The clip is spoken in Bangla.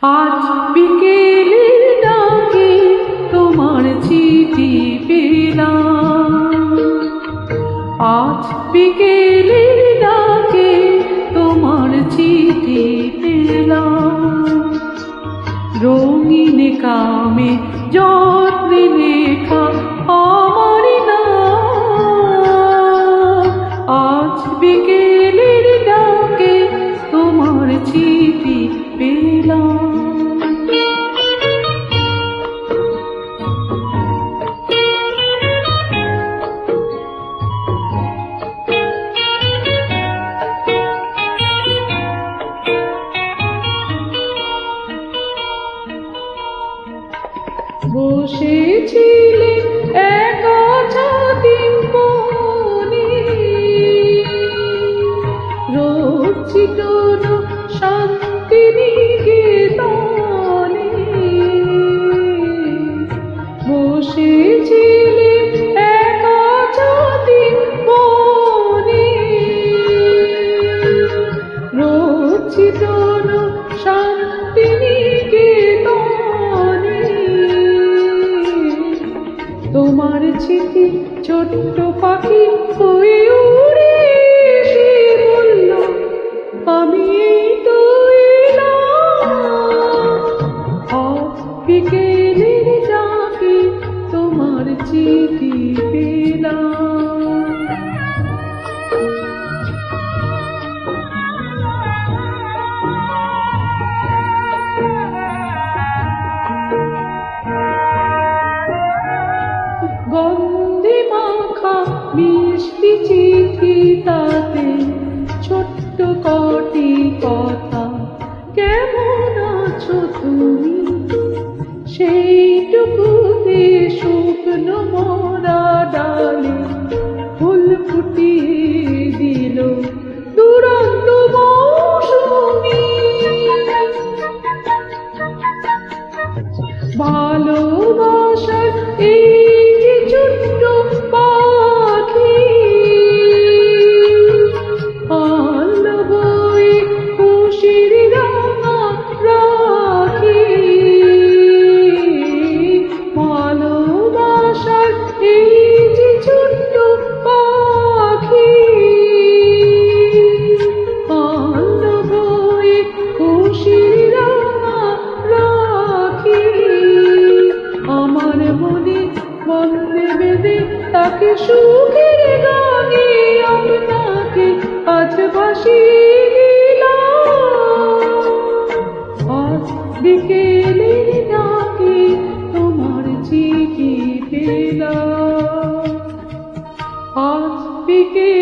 আজ বিকেলের ডাকে তোমার চিঠি পেলাম, আজ বিকেলের ডাকে তোমার চিঠি পেলাম। রঙিন কামে যত্নে লেখা আমার নাম, আজ বিকেলের ডাকে তোমার চিঠি পেলাম। বসেছিলে একা ছাতিম কোণে, রচিত শান্তি নিকেতনে। বসেছিলে একা ছাতিম কোণে, রচিত শান্তি নিকেতনে। তোমার চিঠি ছোট্ট পাখি হয়ে উড়ে এসে বলল, আমি এই তো এলাম। আজ বিকেলের ডাকে তোমার চিঠি পেলাম। গন্ধে মাখা মিষ্টি চিঠি, তাতে ছোট্ট কটি কথা, কেমন আছো তুমি, সেইটুকুতে শুকনো মরা ডালে ফুল ফুটিয়ে দিল দুরন্ত মৌসুমী। ভালোবাসার এই যে ছোট্ট পাখি, আনলো বয়ে খুশির রাঙা রাখি। ভালোবাসার এই যে ছোট্ট পাখি, আনলো বয়ে খুশির রাঙা রাখি। আমার মনে বন্দে বেঁধে তাকে সুখের গানে আপনাকে আজ ভাসিয়ে দিলাম। আজ বিকেলের ডাকে তোমার চিঠি পেলাম, আজ বিকেল